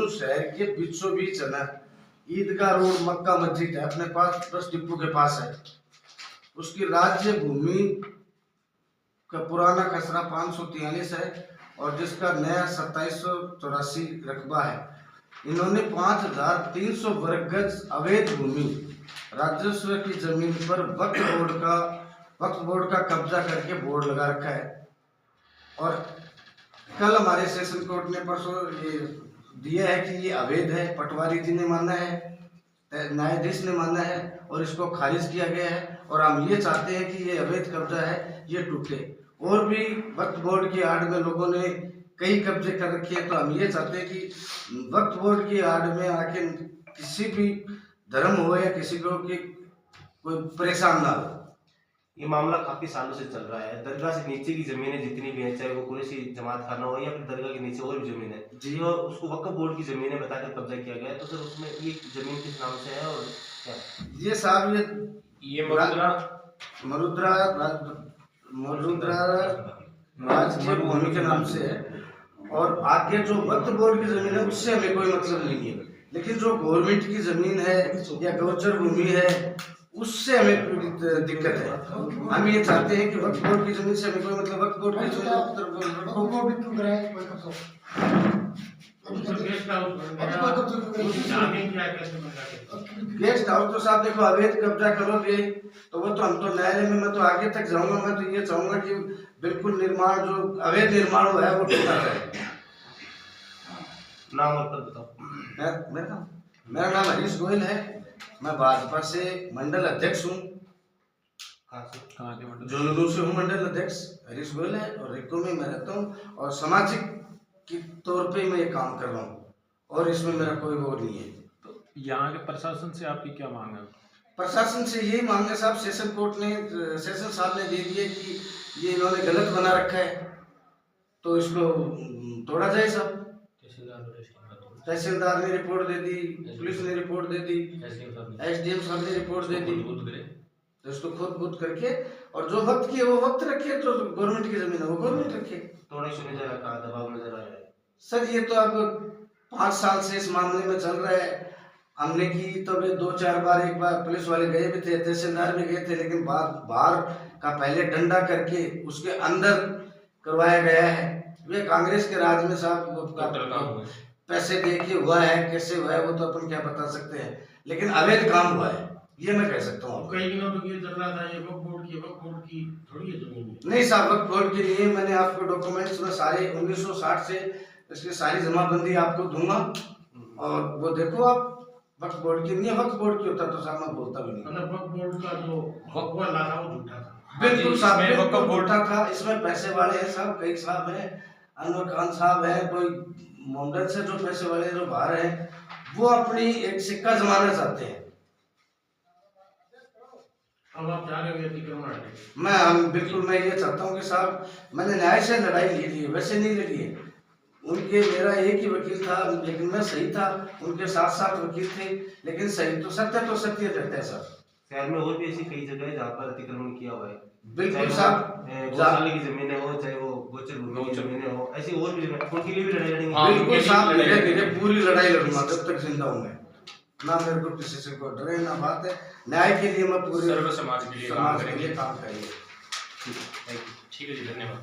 झुंझुनू शहर के बीचों बीच है ना, ईदगाह रोड मक्का मस्जिद है, अपने पास बस डिपो के पास है। उसकी राज्य भूमि का पुराना खसरा 543 है और जिसका नया 2784 रकबा है। इन्होंने 5300 वर्ग गज अवैध भूमि राजस्व की जमीन पर वक्फ बोर्ड का कब्जा करके बोर्ड लगा रखा है। और कल हमारे सेशन कोर्ट ने परसों ये दिया है कि ये अवैध है, पटवारी जी ने माना है, न्यायाधीश ने माना है और इसको खारिज किया गया है। और हम ये चाहते हैं कि ये अवैध कब्जा है ये टूटे। और भी वक्फ बोर्ड की आड़ में लोगों ने कई कब्जे कर रखे हैं, तो हम ये चाहते हैं कि वक्फ बोर्ड की आड़ में आके किसी भी धर्म हो या किसी को कि कोई परेशान ना हो। ये मामला काफी सालों से चल रहा है। दरगाह से नीचे की जमीनें जितनी भी हैं, चाहे वो कुरैशी जमात खाना हो या फिर दरगाह के नीचे और भी जमीन है जी, और उसको वक्फ बोर्ड की जमीनें बताकर कब्जा किया गया है। तो सर उसमें ये जमीन किस नाम से है और क्या? ये साहब ये मरुद्रा राजकीय भूमि के नाम से है। और आगे जो वक्फ बोर्ड की जमीन है उससे हमें कोई मतलब नहीं है, लेकिन जो गवर्नमेंट की जमीन है या गोचर भूमि है उससे हमें दिक्कत है। हम ये चाहते हैं कि वक्फ बोर्ड की जमीन से हमें कोई मतलब वक्फ बोर्ड की गेस्ट हाउस तो साहब देखो अवैध कब्जा करोगे तो वो तो हम तो न्यायालय में मैं तो आगे तक जाऊंगा। मैं तो ये चाहूंगा कि बिल्कुल निर्माण जो अवैध निर्माण हुआ है वो टूटा जाए। नाम और पद बताओ। मेरा नाम हरीश गोयल है। मैं भाजपा से मंडल अध्यक्ष हूँ। झुंझुनू से हूँ मंडल अध्यक्ष हरीश गोयल है और रिको में मैं रहता हूँ और सामाजिक के तौर पे मैं ये काम कर रहा हूँ और इसमें मेरा कोई वो नहीं है। तो यहाँ के प्रशासन से आपकी क्या मांग है? प्रशासन से यही मांग है साहब, सेशन कोर्ट ने सेशन साहब ने दे दिए कि ये इन्होंने गलत बना रखा है तो इसको तोड़ा जाए साहब। तहसीलदार ने रिपोर्ट दे दी, पुलिस ने रिपोर्ट दे दी, एसडीएम साहब ने रिपोर्ट दे दी, तो इसको खुद बुद्ध करके और जो वक्त की है वो वक्त रखे, जो गवर्नमेंट की जमीन है वो गवर्नमेंट रखे। थोड़ा सी नजर रखा दबाव नजर आ रहा है सर। ये तो अब 5 साल से इस मामले में चल रहा है। हमने की तब 2-4 बार, एक बार पुलिस वाले गए भी थे, तहसीलदार भी गए थे, लेकिन बाहर का पहले डंडा करके उसके अंदर करवाया गया है। वे कांग्रेस के राज में साहब पैसे दे के हुआ है, कैसे हुआ है वो तो अपन क्या बता सकते हैं, लेकिन अवैध काम हुआ है ये मैं कह सकता हूँ। कई दिनों तो ये चल रहा था ये वक्फ बोर्ड की थोड़ी है जमीन। नहीं साहब, वक्फ बोर्ड के लिए मैंने आपको डॉक्यूमेंट्स में सारे 1960 से इसकी सारी जमाबंदी आपको दूंगा और वो देखो आप। वक्फ बोर्ड की नहीं है, वक्फ बोर्ड की होता तो साहब मैं बोलता भी नहीं। वक्फ बोर्ड का जो वक्फ वाला था वो झूठा था। बिल्कुल साहब, वक्फ बोर्ड था। इसमें पैसे वाले हैं साहब, कई साहब हैं, अनवर खान साहब है, कोई मुंडन से जो पैसे वाले जो बाहर हैं वो अपनी एक सिक्का जमाना चाहते हैं। अब आप चाह रहे हो मैं ये चाहता हूँ कि साहब मैंने न्याय से लड़ाई लड़ी है, वैसे नहीं लड़ी है। उनके मेरा एक ही वकील था लेकिन मैं सही था, उनके 7 वकील थे लेकिन सही तो सत्य रहता है सर। शहर में और भी ऐसी कई जगह है जहाँ पर अतिक्रमण किया हुआ है। बिल्कुल साहब, गौशाले की जमीनें हो चाहे वो गोचर भूमि की जमीनें हो, ऐसी और भी उनके लिए भी लड़ाई लड़ेंगे। बिल्कुल साहब, धीरे पूरी लड़ाई लड़ूंगा जब तक जिंदा हूँ मैं। ना मेरे को किसी से कोई डरे ना बात है, न्याय के लिए मैं पूरे सर्व समाज के लिए काम करेंगे। काम करेंगे। ठीक है जी, धन्यवाद।